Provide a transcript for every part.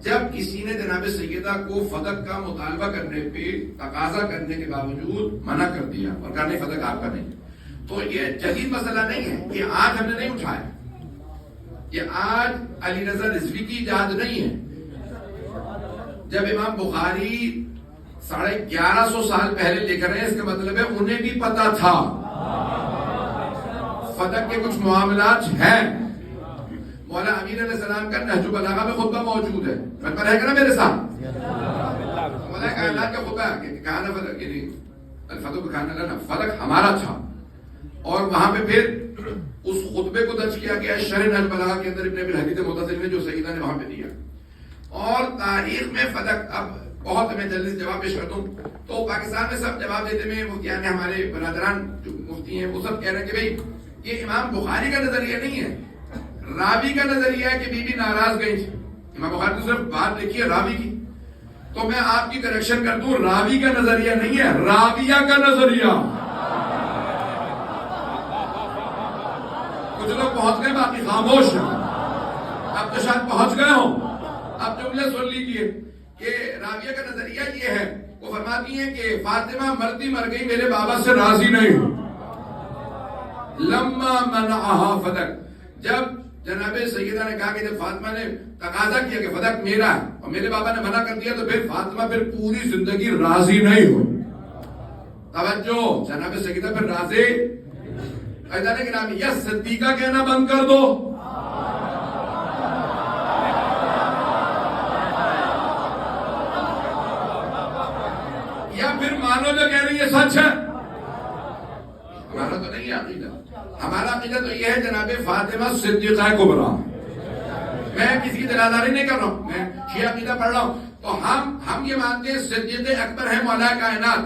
جب کسی نے جناب سیدہ کو فدق کا مطالبہ کرنے پہ تقاضا کرنے کے باوجود منع کر دیا اور کہا نہیں فدق آپ کا نہیں، تو یہ جدید مسئلہ نہیں ہے، یہ آج ہم نے نہیں اٹھایا، یہ آج علی رضا رضوی کی ایجاد نہیں ہے۔ جب امام بخاری 1150 سال پہلے لکھ رہے ہیں، اس کا مطلب ہے انہیں بھی پتا تھا فدق کے کچھ معاملات ہیں۔ مولا امین علیہ السلام کا نہج البلاغہ میں خطبہ موجود ہے، مطلب رہے گا نا میرے ساتھ؟ مولا کائنات کا خطبہ کہا نا فدق الفدق کہانا لنا، فدق ہمارا تھا، اور وہاں پہ پھر اس خطبے کو درج کیا گیا شرح نہج البلاغہ کے اندر ابن ابی الحدیث معتزلی نے جو سیدہ نے وہاں پہ دیا۔ اور تاریخ میں فدق، اب بہت میں جلدی سے جواب پیش کر دوں تو پاکستان میں سب جواب دیتے میں مفتیان ہمارے برادران جو مفتی ہیں وہ سب کہہ رہے ہیں کہ بھئی یہ امام بخاری کا نظریہ نہیں ہے، راوی کا نظریہ ہے کہ بی بی ناراض گئی تھی۔ امام بخاری نے صرف بات لکھی ہے راوی کی، تو میں آپ کی کریکشن کر دوں، راوی کا نظریہ نہیں ہے، راویہ کا نظریہ۔ کچھ لوگ پہنچ گئے، باقی خاموش ہیں، اب تو شاید پہنچ گئے ہوں۔ اب جملے سن لیجیے کہ راویہ کا نظریہ یہ ہے، وہ فرماتی ہیں کہ فاطمہ مرتی مر گئی، میرے بابا سے راضی نہیں ہوں۔ لما منعہا فدق، جب جناب سیدہ نے کہا کہ جب فاطمہ نے تقاضا کیا کہ فدق میرا ہے اور میرے بابا نے منع کر دیا، تو پھر فاطمہ پھر پوری زندگی راضی نہیں ہوئی۔ توجہ، جناب سیدہ پھر راضی ایدانے کے نام یا صدیقہ کہنا بند کر دو، یا پھر مانو جو کہہ رہی ہے سچ ہے۔ ہمارا تو نہیں ہے عقیدہ، ہمارا عقیدہ تو یہ ہے جناب فاطمہ صدیقہ کبریٰ۔ میں کسی کی دلالداری نہیں کر رہا ہوں، میں شیعہ عقیدہ پڑھ رہا ہوں، تو ہم یہ مانتے ہیں صدیقہ اکبر ہے مولا کائنات،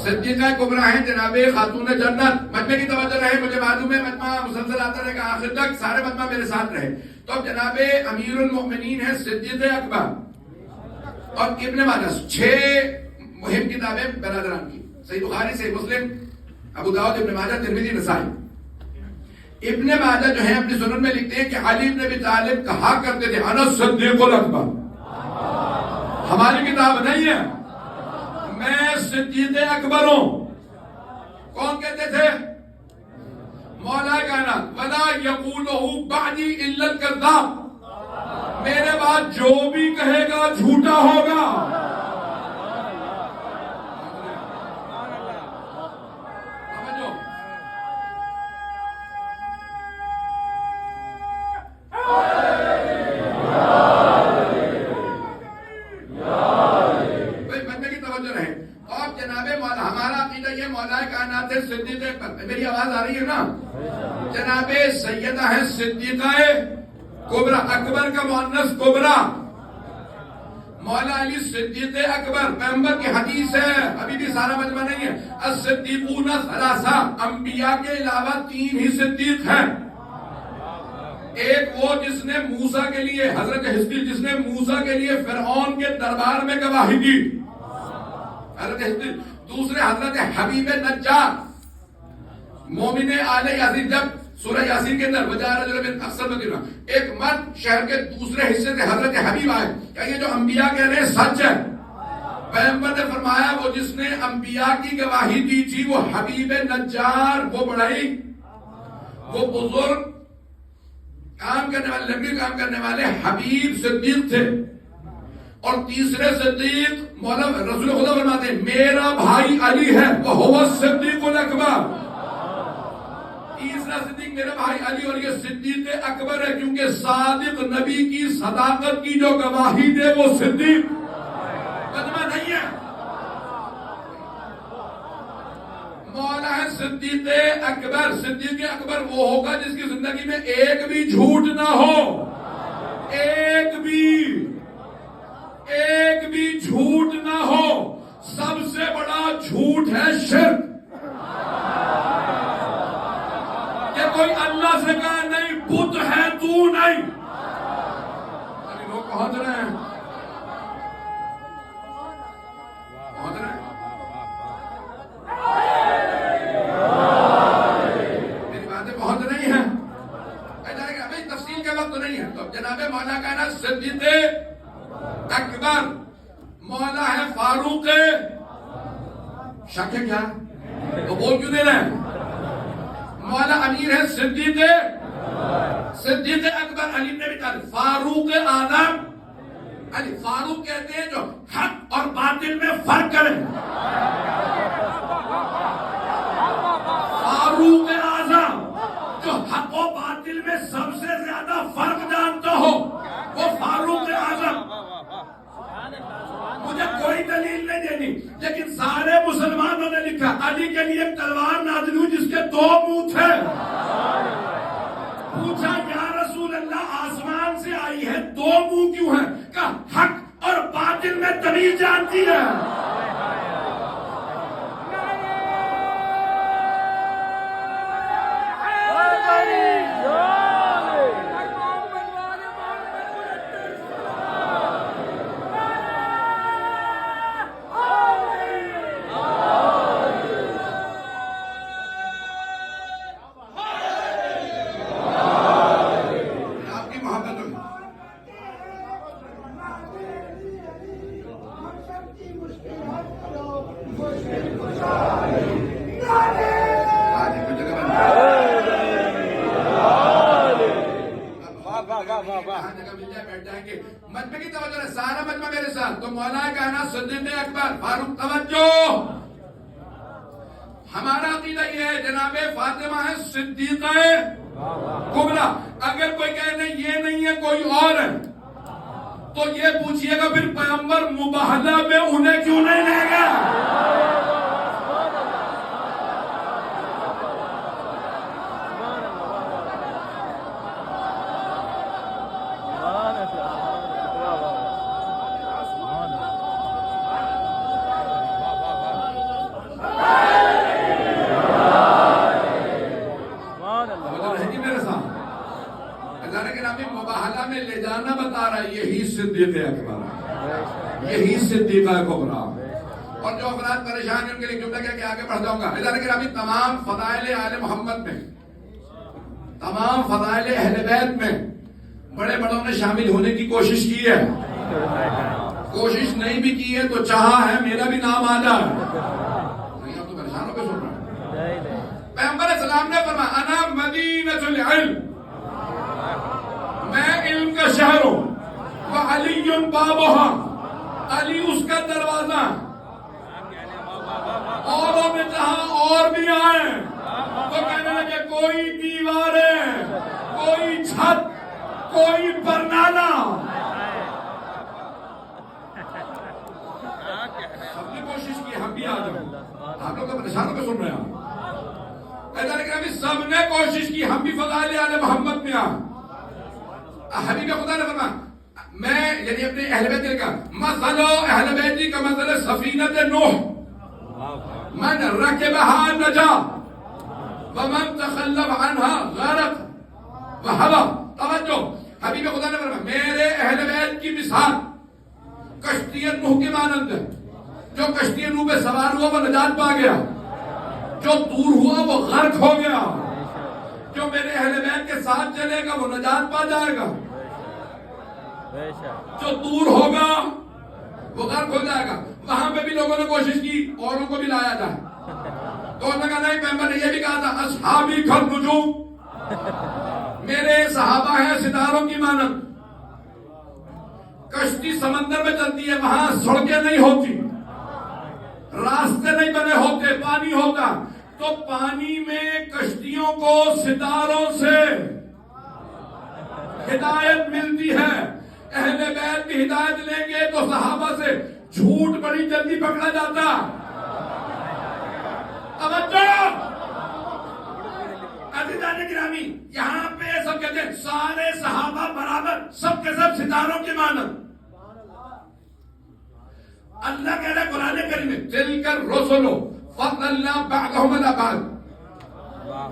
صدیقہ کبریٰ ہیں جناب خاتون جنت۔ مجمع کی توجہ رہے، مجھے معلوم ہے مجمع مسلسل آتا رہے گا آخر تک، سارے مجمع میرے ساتھ رہے۔ تو اب جناب امیر المؤمنین ہے صدیقہ اکبر، اور ابن ماجہ 6 مہم کتابیں برادران کی، صحیح بخاری، صحیح مسلم، ابو داؤد، ابن ماجہ، ترمذی، نسائی۔ ابن ماجہ جو ہے اپنی سنن میں لکھتے ہیں کہ علی بن ابی طالب کہا کرتے تھے انا صدیق الاکبر، ہماری کتاب نہیں ہے، میں صدیق اکبر ہوں۔ کون کہتے تھے؟ مولا کائنات۔ ولا یقولہ بعدی الا الکذاب، میرے بعد جو بھی کہے گا جھوٹا ہوگا۔ صدیقہ اکبر، میری آواز آ رہی ہے نا؟ جناب سیدہ ہے صدیقہ کبریٰ، اکبر کا مؤنث کبریٰ، مولا علی صدیق اکبر، پیغمبر کی حدیث ہے، ابھی بھی سارا مجمع نہیں ہے۔ الصدیقون ثلاثہ، انبیاء کے علاوہ 3 ہی صدیق ہیں۔ ایک وہ جس نے موسیٰ کے لیے، حضرت حزقیل جس نے موسیٰ کے لیے فرعون کے دربار میں گواہی دی، حضرت حزقیل۔ دوسرے حضرت حبیب نجار، مومن آل یاسین، جب سورہ یاسین کے اندر وجاء رجل من اقصى المدینہ، ایک مرد شہر کے دوسرے حصے سے حضرت حبیب آئے، کہ یہ جو انبیاء کہہ رہے ہیں سچ ہے۔ پیغمبر نے فرمایا وہ جس نے انبیاء کی گواہی دی تھی وہ حبیب نجار، وہ بڑائی، وہ بزرگ کام کرنے والے، لمبی کام کرنے والے حبیب صدیق تھے۔ اور تیسرے صدیق مولا رسول خدا فرماتے ہیں میرا بھائی علی ہے، وہ الصدیق الاکبر۔ تیسرا صدیق میرا بھائی علی، اور یہ صدیق اکبر ہے، کیونکہ صادق نبی کی صداقت کی جو گواہی دے وہ صدیق مجمع نہیں ہے۔ مولا ہے صدیق اکبر۔ صدیق اکبر وہ ہوگا جس کی زندگی میں ایک بھی جھوٹ نہ ہو، ایک بھی جھوٹ نہ ہو۔ سب سے بڑا جھوٹ ہے شرک، کہ کوئی اللہ سے کہا نہیں بت ہے تو نہیں۔ لوگ پہنچ رہے ہیں، میری باتیں پہنچ رہی ہیں؟ تفصیل کا وقت نہیں ہے۔ تو جناب مولا کائنات صدیق اکبر، مولا ہے فاروق، شک ہے کیا؟ تو بول کیوں دے رہے ہیں؟ مولا امیر ہے صدیق اکبر علی نے بھی کہا فاروق اعظم علی، فاروق کہتے ہیں جو حق اور باطل میں فرق کرے، فاروق اعظم جو حق و باطل میں سب سے زیادہ فرق جانتا ہو وہ فاروق اعظم۔ مجھے کوئی دلیل نہیں دینی، لیکن سارے مسلمانوں نے لکھا علی کے لیے ایک تلوار نازل ہوئی جس کے 2 منہ تھے۔ پوچھا یا رسول اللہ آسمان سے آئی ہے 2 منہ کیوں ہیں؟ کہا حق اور باطل میں تمیز جانتی ہے۔ مجمع کی توجہ ہے، سارا مجمع میرے ساتھ، تو مولا کائنات صدیق اکبر فاروق توجہ۔ ہمارا عقیدہ یہ ہے جناب فاطمہ ہے صدیقہ کبریٰ۔ اگر کوئی کہے نہیں یہ نہیں ہے کوئی اور ہے تو یہ پوچھئے گا پھر پیغمبر مباہلہ میں انہیں کیوں نہیں لے گا؟ مباہلہ میں لے جانا بتا رہا ہے یہی صدیق اکبر ہے، یہی صدیقہ کبریٰ۔ اور جو افراد پریشان ہیں ان کے لیے جملہ کیا کہ آگے بڑھ جاؤں گا۔ ادھر گرامی تمام فضائل آل محمد میں، تمام فضائل اہل بیت میں بڑے بڑوں نے شامل ہونے کی کوشش کی ہے، کوشش نہیں بھی کی ہے تو چاہا ہے میرا بھی نام آ جائے۔ نہیں آپ تو پریشان ہو کے سن رہے ہیں۔ پیغمبر اسلام نے فرمایا انا مدینۃ العلم، میں علم کا شہر ہوں، وعلی بابہا، علی اس کا دروازہ۔ اوروں نے کہا اور بھی آئے تو کہنے لگے کوئی دیواریں، کوئی چھت، کوئی برنالہ، سب نے کوشش کی ہم بھی آ جاؤں۔ آپ لوگ پریشان ہو کے سن رہے ہیں، سب نے کوشش کی ہم بھی فضائل آل محمد میں آ۔ حبیب خدا نے فرمایا میں یعنی اپنے اہل بیت نے کہا مثل اہل بیتی کا مثل سفینۃ نوح، من رکبها نجا ومن تخلف عنها غرق وهلك۔ توجہ، حبیب خدا نے فرمایا میرے اہل بیت کی مثال کشتی نوح کے مانند ہے، جو کشتی نوح پہ سوار ہوا وہ نجات پا گیا، جو دور ہوا وہ غرق ہو گیا، جو میرے اہل بیت کے ساتھ چلے گا وہ نجات پا جائے گا، جو دور ہوگا وہ غرق ہو جائے گا۔ وہاں پہ بھی لوگوں نے کوشش کی اوروں کو بھی لایا جائے تو انہوں نے کہا نہیں، پیغمبر نے یہ بھی کہا تھا اصحابی کالنجوم، میرے صحابہ ہیں ستاروں کی مانند۔ کشتی سمندر میں چلتی ہے، وہاں سڑکیں نہیں ہوتی، راستے نہیں بنے ہوتے، پانی ہوتا، تو پانی میں کشتیوں کو ستاروں سے ہدایت ملتی ہے۔ اہل بیت بھی ہدایت لیں گے تو صحابہ سے جھوٹ بڑی جلدی پکڑا جاتا۔ توجہ عزیزان گرامی، یہاں پہ سب کہتے ہیں سارے صحابہ برابر، سب کے سب ستاروں کی مانند۔ اللہ کہہ رہا ہے قرآن کریم میں تلک الرسل فضلنا بعضهم علی بعض،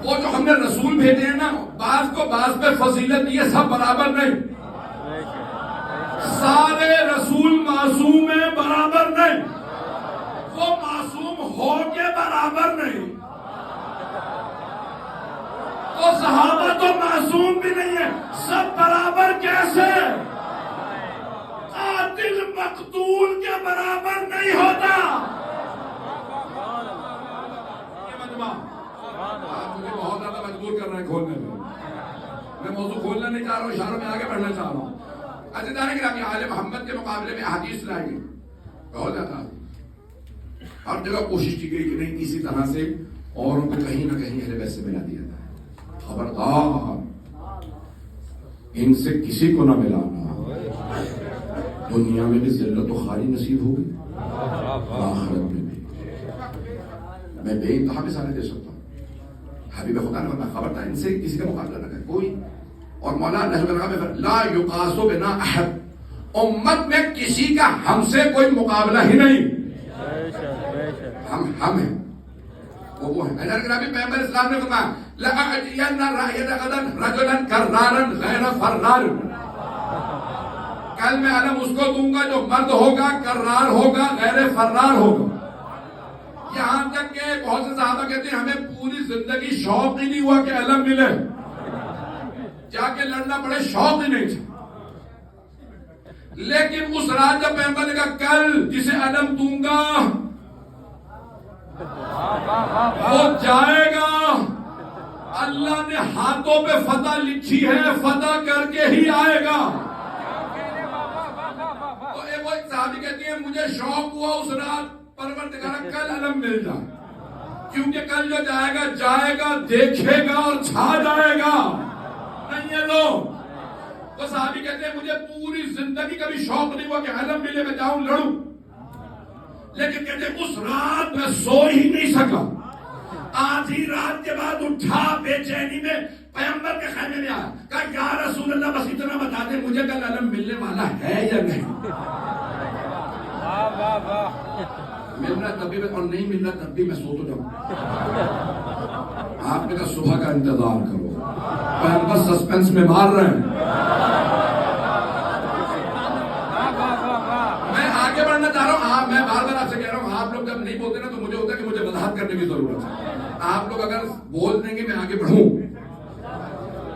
وہ جو ہم نے رسول بھیجے ہیں نا، بعض کو بعض پہ فضیلت دی ہے، سب برابر نہیں، سارے رسول معصوم ہیں برابر نہیں، وہ معصوم ہو کے برابر نہیں، تو صحابہ تو معصوم بھی نہیں ہے، سب برابر کیسے؟ مقتول کے برابر نہیں ہوتا. یہ مجمع آپ مجھے بہت زیادہ مجبور کر رہے ہیں کھولنے میں موضوع کھولنا نہیں چاہ رہا ہوں، اشاروں میں آگے بڑھنا چاہ رہا ہوں. عزیزان گرامی، آل محمد کے مقابلے میں احادیث لائی گئی بہت زیادہ، ہر جگہ کوشش کی گئی کہ نہیں اسی طرح سے اوروں کو کہیں نہ کہیں اہل بیت سے ملا دیا جائے. خبردار ان سے کسی کو نہ ملانا، دنیا میں بھی ذلت و خاری نصیب ہوگی، آخرت میں بھی. میں بے انتہا مثالیں دے سکتا ہوں. حبیب خدا نے فرمایا خبردار ان سے کسی کا مقابلہ نہ کرے کوئی. اور مولانا لا یقاس بنا احد، امت میں کسی کا ہم سے کوئی مقابلہ ہی نہیں. ہم ہیں وہ ہیں. پیغمبر اسلام نے فرمایا لأعطین رأیت غدا رجلا کرارا غیر فرار، کل میں علم اس کو دوں گا جو مرد ہوگا، کرار ہوگا، غیر فرار ہوگا. یہاں تک کہ بہت سے صحابہ کہتے ہیں ہمیں پوری زندگی شوق ہی نہیں ہوا کہ علم ملے، جا کے لڑنا پڑے شوق ہی نہیں تھا. لیکن اس رات جب پیغمبر نے کہا کل جسے علم دوں گا وہ جائے گا، اللہ نے ہاتھوں پہ فتح لکھی ہے، فتح کر کے ہی آئے گا. تو وہ ایک صحابی کہتی ہے مجھے شوق ہوا اس رات پروردگار کل علم مل جائے، کیونکہ کل جو جائے گا دیکھے گا اور چھا جائے گا. نہیں ہے لوگ تو صحابی کہتے ہیں مجھے پوری زندگی کبھی شوق نہیں ہوا کہ علم ملے میں جاؤں لڑوں، لیکن کہتے ہیں اس رات میں سو ہی نہیں سکا. آدھی رات کے بعد اٹھا بے چینی میں پیغمبر کے خیمے میں آیا، کہا یا رسول اللہ بس اتنا بتا دیں مجھے کل علم ملنے والا ہے یا نہیں. مل رہا تب بھی اور نہیں مل رہا تب بھی میں سو تو جاؤں. آپ نے کہا صبح کا انتظار کرو، پیغمبر سسپینس میں مار رہے ہیں. میں آگے بڑھنا چاہ رہا ہوں. میں بار بار آپ سے کہہ رہا ہوں آپ لوگ جب نہیں بولتے نا تو مجھے ہوتا ہے کہ مجھے وضاحت کرنے کی ضرورت ہے. آپ لوگ اگر بول دیں گے میں آگے بڑھوں.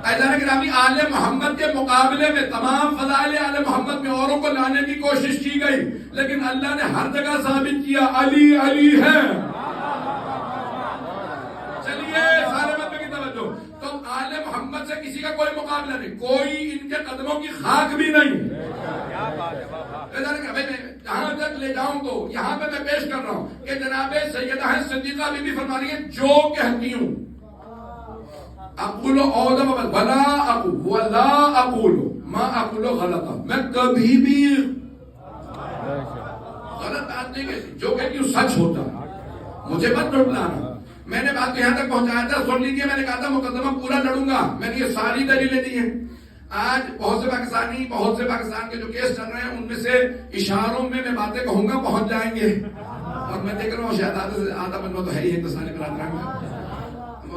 عزیزان گرامی، آل محمد کے مقابلے میں تمام فضائل آل محمد میں اوروں کو لانے کی کوشش کی گئی، لیکن اللہ نے ہر جگہ ثابت کیا علی علی ہے. چلیے سارے مدعو کی توجہ. تو آل محمد سے کسی کا کوئی مقابلہ نہیں، کوئی ان کے قدموں کی خاک بھی نہیں. جہاں تک لے جاؤں تو یہاں پہ میں پیش کر رہا ہوں کہ جناب سیدہ صدیقہ بی بی فرما رہی ہے جو کہتی ہوں اقول اعوذ ولا اقول ولا اقول ما اقول غلطا، میں کبھی بھی غلط بات نہیں کہتی، جو کہتی ہوں سچ ہوتا ہے، مجھے مت ڈٹلانا. میں نے بات یہاں تک پہنچایا تھا، سن لیجیے میں نے کہا تھا مقدمہ پورا لڑوں گا. میں نے یہ ساری دلیلیں دی ہیں. آج بہت سے پاکستان کے جو کیس چل رہے ہیں ان میں سے اشاروں میں باتیں کہوں گا پہنچ جائیں گے. اور میں دیکھ رہا ہوں شاید آدھا مجمع تو ہے ہی ہندوستانی برادران کا.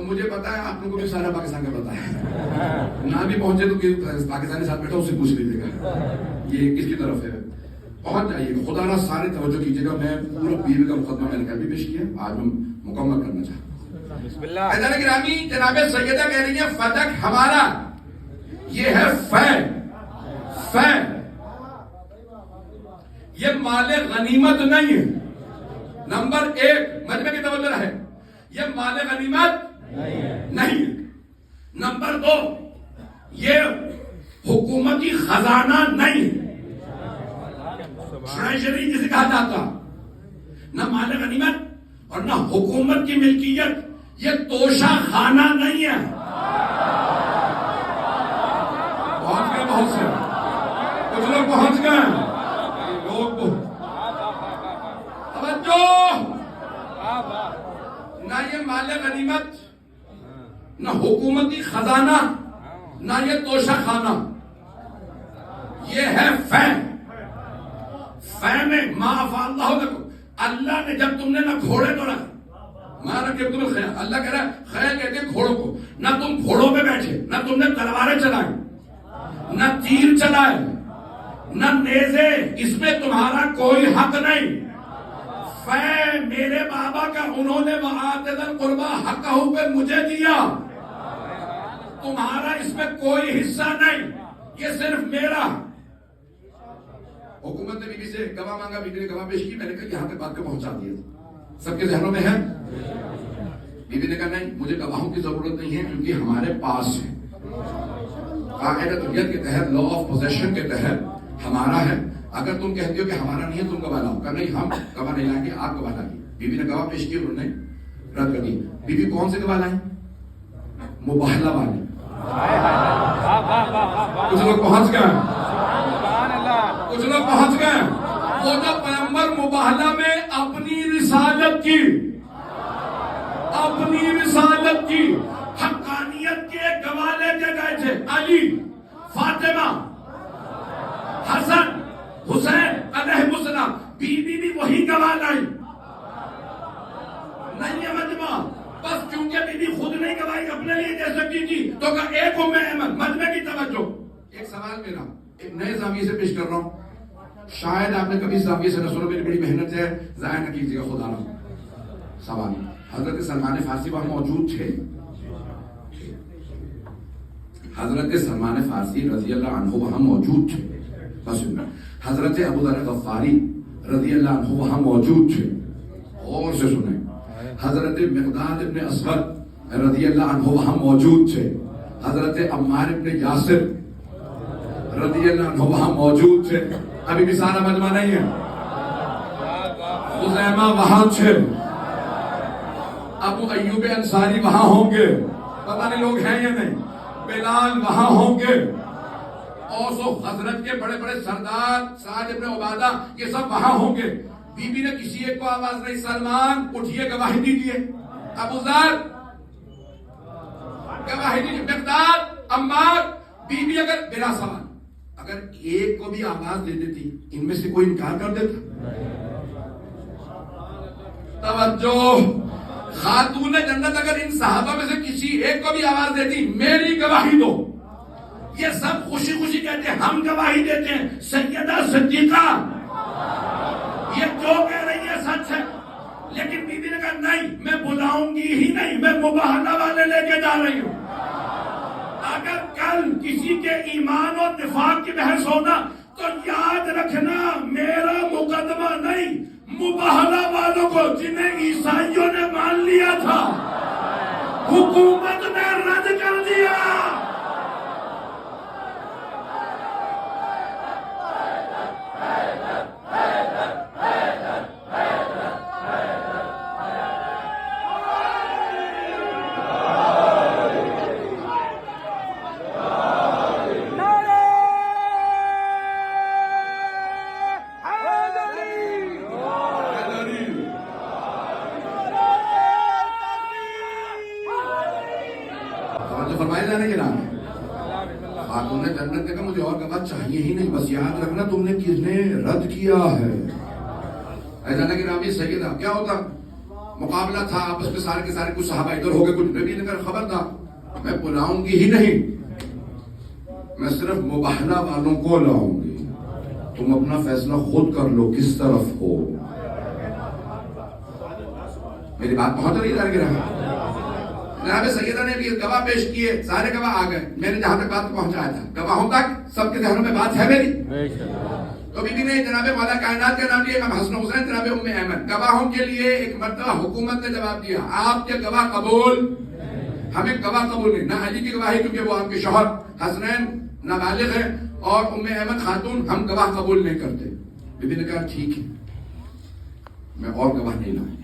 مجھے پتا ہے آپ لوگوں کو بھی سارا پاکستان کا پتا ہے، نہ بھی پہنچے تو پاکستانی ساتھ بیٹھا اسے پوچھ لیجیے گا یہ کس کی طرف ہے، پہنچ جائیے گا. خدا نہ سارے توجہ کیجیے گا. میں پورا بیوی کا مقدمہ میں نے کل بھی پیش کیا، آج میں مکمل کرنا چاہتا ہوں. بسم اللہ. حضرت گرامی جناب سیدہ کہہ رہی ہیں فتح ہمارا یہ ہے فین، یہ مال غنیمت نہیں ہے. نمبر ایک مجمع کی توجہ ہے، یہ مال غنیمت نہیں. نمبر دو یہ حکومتی خزانہ نہیں، ٹریجری جسے کہا جاتا. نہ مال غنیمت اور نہ حکومت کی ملکیت، یہ توشہ خانہ نہیں ہے. پہنچ گئے بہت سے، کچھ لوگ پہنچ گئے لوگ. توجہ، نہ یہ مال غنیمت، نہ حکومتی خزانہ، نہ یہ توشہ خانہ، یہ ہے فین. فین میں معاف اللہ لکم، اللہ نے جب تم نے نہ گھوڑے تو مارا کہ تمہیں خیر، اللہ کہہ رہا ہے خیر کہتے ہیں گھوڑوں کو، نہ تم گھوڑوں پہ بیٹھے، نہ تم نے تلواریں چلائی، نہ تیر چلائے، نہ نیزے، اس میں تمہارا کوئی حق نہیں. فے میرے بابا کا انہوں نے وآت ذی القربی حقہ پہ مجھے دیا، تمہارا اس میں کوئی حصہ نہیں، یہ صرف میرا. حکومت نے بیوی سے گواہ مانگا، بیوی نے گواہ پیش کی، میں نے کہا یہاں تک بات کو پہنچا دیا. سب کے ذہنوں میں ہے. بیوی نے کہا نہیں، مجھے گواہوں کی ضرورت نہیں ہے کیونکہ ہمارے پاس ہے. قاعدہ طبیعت کے تحت، لا آف پوزیشن کے تحت ہمارا ہے. اگر تم کہتے ہو کہ ہمارا نہیں ہے تم گواہ لاؤ. کہا نہیں، ہم گواہ نہیں لائیں گے، آپ گواہ لائیے. بیوی نے گواہ پیش کی، انہوں نے رد کر دی. بیوی کون سے گواہ لائیں؟ مباہلہ والے. کچھ لوگ پہنچ گئے، کچھ لوگ پہنچ گئے. وہ جب پیغمبر مباہلہ میں اپنی رسالت کی حقانیت کے گواہ لے کے گئے تھے، علی، فاطمہ، حسن، حسین علیہ السلام، بیوی بھی وہی گواہ لائی. نہیں ہے مجمع، بس کیونکہ بیوی خود نہیں گواہی اپنے لیے دے سکتی تھی تو کہا ایک ام ایمن. مجمع کی توجہ. ایک سوال میرا ایک نئے زاویے سے پیش کر رہا ہوں، شاید آپ نے کبھی اس زاویے سے نہ سنو، میری بڑی محنت ہے، ضائع نہ کیجیے گا خدا نہ. سوال، حضرت سلمان فارسی وہاں موجود تھے. حضرت سلمان فارسی رضی اللہ عنہ وہاں موجود تھے. بس حضرت ابو ذر غفاری رضی اللہ عنہ وہاں موجود تھے. اور سے سنیں، حضرت مقداد ابن اسود رضی اللہ عنہ وہاں موجود تھے. حضرت عمار ابن یاسر رضی اللہ عنہ وہاں موجود تھے. ابھی بھی سارا مجمع نہیں ہے. خزیمہ وہاں تھے. ابو ایوب انصاری وہاں ہوں گے، پتہ نہیں لوگ ہیں یا نہیں. بلال وہاں ہوں گے. اوس و خزرج کے بڑے بڑے سردار، سعد ابن عبادہ، یہ سب وہاں ہوں گے. بی بی نے کسی ایک کو آواز نہیں، سلمان اٹھیے گواہی دیجیے. ابو ذر گواہی دیجیے. مقداد، عمار. بی بی اگر بلا سوال اگر ایک کو بھی آواز دے دیتی، ان میں سے کوئی انکار کر دیتا؟ توجہ، خاتون جنت اگر ان صحابہ میں سے کسی ایک کو بھی آواز دیتی میری گواہی دو، یہ سب خوشی خوشی کہتے ہیں ہم گواہی دیتے ہیں. سیدہ صدیقہ یہ جو کہہ رہی ہے سچ ہے. لیکن بی بی نے کہا نہیں، میں بلاؤں گی ہی نہیں، میں مباہلہ والے لے کے جا رہی ہوں. اگر کل کسی کے ایمان اور نفاق کی بحث ہونا تو یاد رکھنا میرا مقدمہ نہیں، مباہلہ والوں کو جنہیں عیسائیوں نے مان لیا تھا حکومت نے رد کر دیا. خاتون جنت نے کہا مجھے اور گواہ چاہیے ہی نہیں، بس یاد رکھنا تم نے کس نے رد کیا ہے. ایسا نہ کہ راوی سیدہ کیا ہوتا، مقابلہ تھا آپس میں، سارے کے سارے کچھ صحابہ ادھر ہو گئے، کچھ نبی نے کہا خبر تھا میں بلاؤں گی ہی نہیں، میں صرف مباہلہ والوں کو لاؤں گی. تم اپنا فیصلہ خود کر لو کس طرف ہو. میری بات پہنچ رہی ہے؟ جناب سیدہ نے بھی گواہ پیش کیے، سارے گواہ آ گئے. میں نے جہاں تک بات پہنچایا تھا گواہوں تک سب کے ذہنوں میں بات ہے میری. تو بی بی نے جناب مولا کائنات کا نام لیا، امام حسن حسین، جناب ام ایمن. گواہوں کے لیے ایک مرتبہ حکومت نے جواب دیا آپ کے گواہ قبول، ہمیں گواہ قبول نہیں. نہ علی کی گواہی کیونکہ وہ آپ کے شوہر، حسنین نابالغ ہیں، اور ام ایمن خاتون، ہم گواہ قبول نہیں کرتے. بی بی نے کہا ٹھیک ہے، میں اور گواہ نہیں لاؤں.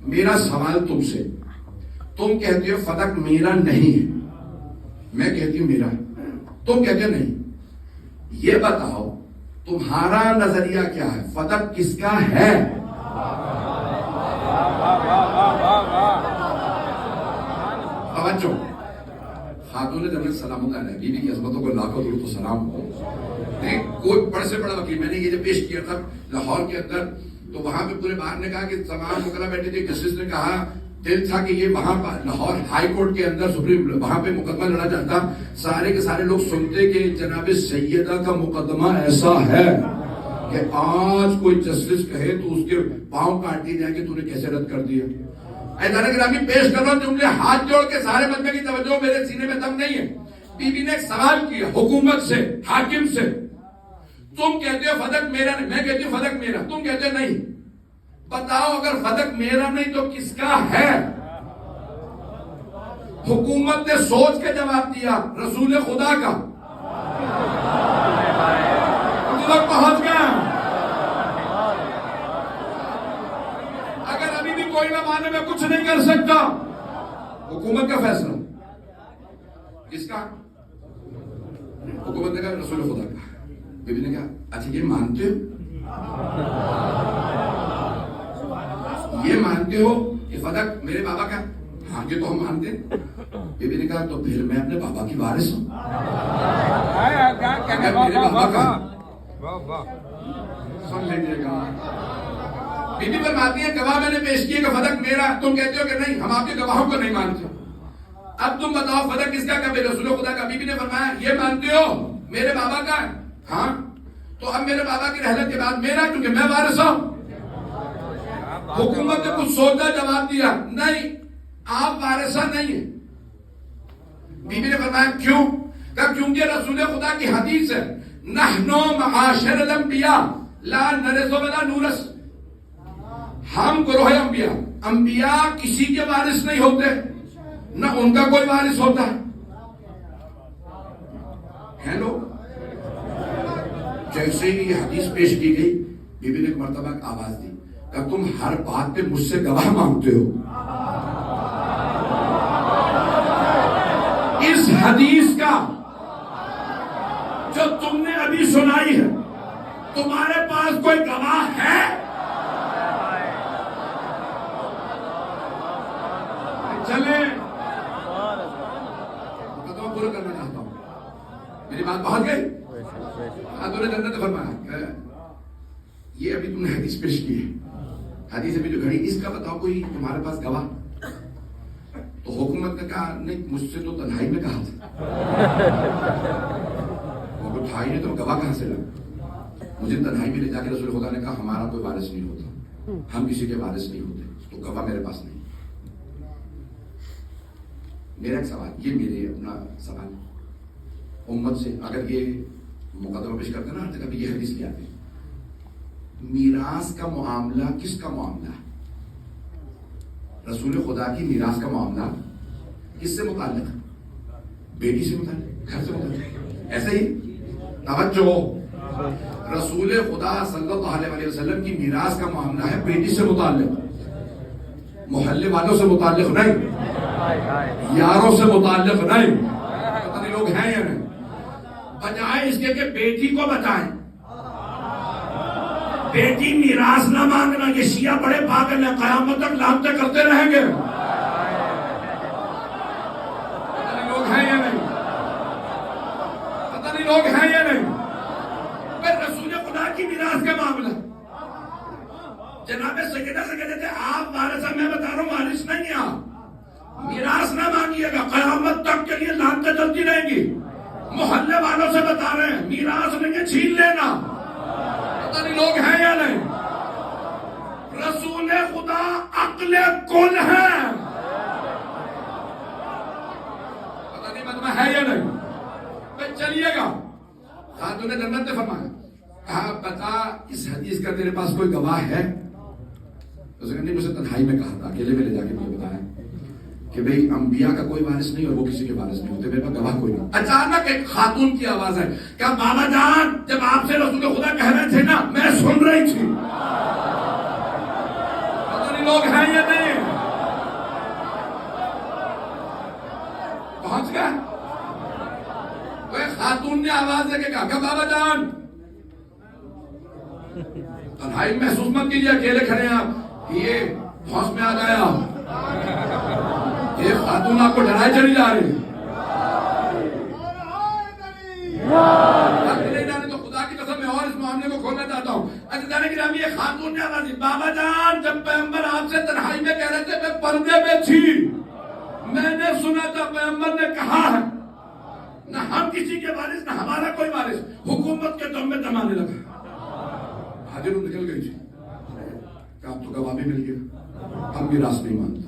میرا سوال تم سے، تم کہتے ہو فتق میرا نہیں ہے، میں کہتی ہوں میرا ہے، تم کہتے ہو نہیں. یہ بتاؤ تمہارا نظریہ کیا ہے، فتق کس کا ہے؟ توجہ، خاتون جنت سلام اللہ علیہ، بیوی کی عظمتوں کو لاکھوں درود و سلام ہو. کوئی بڑے سے بڑا وکیل، میں نے یہ جب پیش کیا تھا لاہور کے اندر، تو وہاں پہ پورے بار نے کہا کہ تمام مقدمہ بیٹھے تھے، جسٹس نے کہا دل تھا کہ یہ وہاں لاہور ہائی کورٹ کے اندر سپریم وہاں پہ مقدمہ لڑا جاتا، سارے کے سارے لوگ سنتے کہ جناب سیدہ کا مقدمہ ایسا ہے کہ آج کوئی جسٹس کہے تو اس کے پاؤں کاٹ دیے جائیں کہ تو نے کیسے رد کر دیا. ایسا گرامی پیش کر رہا ہوں جملے ہاتھ جوڑ کے سارے مجمع کی توجہ، میرے سینے میں دم نہیں ہے. بی بی نے ایک سوال کیا حکومت سے، حاکم سے، تم کہتے ہو فدق میرا نہیں، میں کہتی ہوں فدق میرا، تم کہتے ہو نہیں. بتاؤ اگر فدق میرا نہیں تو کس کا ہے؟ حکومت نے سوچ کے جواب دیا رسول خدا کا. تک پہنچ گیا. اگر ابھی بھی کوئی نہ مانے میں کچھ نہیں کر سکتا. حکومت کا فیصلہ کس کا؟ حکومت نے کہا رسول خدا کا. بی بی نے کہا اچھا یہ مانتے ہو، یہ مانتے ہو کہ فدق میرے بابا کا؟ ہاں یہ تو ہم مانتے ہیں. بی بی نے کہا تو پھر میں اپنے بابا کی وارث ہوں. اگر میرے بابا کا سن لیجیے گا. بی بی فرماتی ہے گواہ میں نے پیش کیے کہ فدق میرا، تم کہتے ہو کہ نہیں، ہم آپ کے گواہوں کو نہیں مانتے. اب تم بتاؤ فدق کس کا؟ کبھی رسول خدا کا. بی بی نے فرمایا یہ مانتے ہو میرے بابا کا ہے؟ ہاں. تو اب میرے بابا کی رحلت کے بعد میرا، کیونکہ میں وارث ہوں. حکومت نے کچھ سوچا جواب دیا نہیں آپ وارثہ نہیں ہیں. بی بی نے فرمایا کیوں؟ کہ کیونکہ رسول خدا کی حدیث ہے نحنو معاشر الانبیاء لا نرث ولا نورث. ہم گروہ انبیاء، انبیاء کسی کے وارث نہیں ہوتے، نہ ان کا کوئی وارث ہوتا ہے. ہیلو. جیسے ہی یہ حدیث پیش کی گئی بی بی نے ایک مرتبہ آواز دی کہ تم ہر بات پہ مجھ سے گواہ مانگتے ہو. اس حدیث کا جو تم نے ابھی سنائی ہے تمہارے پاس کوئی گواہ ہے؟ چلے مقدمہ پورا کرنا چاہتا ہوں. میری بات پہنچ گئی؟ حضور جنت نے فرمایا یہ ابھی تم نے حدیث پیش کی ہے، حدیث ابھی جو گھڑی، اس کا بتاؤ کوئی تمہارے پاس گواہ؟ تو حکومت نے کہا نہیں مجھ سے تو تنہائی میں کہا تھا. وہ تو تھا ہی نہیں تو گواہ کہاں سے لگا؟ مجھے تنہائی میں لے جا کے رسول خدا نے کہا ہمارا کوئی وارث نہیں ہوتا، ہم کسی کے وارث نہیں ہوتے، تو گواہ میرے پاس نہیں. میرا ایک سوال، یہ میرے اپنا سوال امت سے، اگر یہ مقدمہ پیش کرتے نا کبھی یہ حدیث لے آتے، میراث کا معاملہ کس کا معاملہ ہے؟ رسول خدا کی میراث کا معاملہ کس سے متعلق؟ بیٹی سے متعلق، گھر سے متعلق. ایسے ہی توجہ، رسول خدا صلی اللہ علیہ وسلم کی میراث کا معاملہ ہے بیٹی سے متعلق، محلے والوں سے متعلق نہیں، یاروں سے متعلق نہیں. پتہ نہیں لوگ ہیں یا نہیں. بجائے اس کے کہ بیٹی کو بتائیں، بیٹی میراث نہ مانگنا. یہ شیعہ بڑے پاگل ہیں، قیامت تک لانتیں کرتے رہیں گے. پتہ نہیں لوگ ہیں یا نہیں، پتہ نہیں لوگ ہیں یا نہیں. پھر رسول خدا کی میراث کا معاملہ جناب سیدہ سے کہتے تھے آپ وارث ہیں، میں بتا رہا ہوں وارث نہیں ہیں آپ. میراث نہ مانگیے گا، قیامت تک کے لیے لانتیں چلتی رہیں گی. محلے والوں سے بتا رہے ہیں میراث نہیں ہے، چھین لینا. پتہ نہیں لوگ ہیں یا نہیں. رسول خدا عقل کل ہے. پتہ نہیں مطلب ہے یا نہیں. پھر چلیے گا. خاتون جنت نے فرمایا کہا بتا اس حدیث کا تیرے پاس کوئی گواہ ہے؟ اس نے مجھے تنہائی میں کہا تھا، اکیلے میں لے جا کے مجھے بتایا کہ بھئی انبیاء کا کوئی وارث نہیں اور وہ کسی کے وارث نہیں ہوتے، میرے پاس گواہ کوئی نہیں. اچانک ایک خاتون کی آواز ہے کہ بابا جان جب آپ سے رسول خدا کہہ رہے تھے نا میں سن رہی تھی. پتہ نہیں لوگ ہیں یا نہیں. پہنچ گئے. وہ ایک خاتون نے آواز دے کے کہا کہ بابا جان تنہائی محسوس مت کیجیے، اکیلے کھڑے ہیں آپ، یہ ہوش میں آ گیا، یہ خاتون آپ کو ڈرائے چلی جا رہی ہے. تو خدا کی قسم میں اور اس معاملے کو کھولنا چاہتا ہوں. اچھا گرامی یہ خاتون نے آواز دی بابا جان جب پیغمبر آپ سے تنہائی میں کہہ رہے تھے میں پردے میں تھی، میں نے سنا تھا پیغمبر نے کہا ہے نہ ہم کسی کے وارث نہ ہمارا کوئی وارث. حکومت کے دم میں دمانے لگا. حاضر نکل گئی تھی کہ آپ تو گواہ بھی مل گیا، ہم بھی راست نہیں مانتے.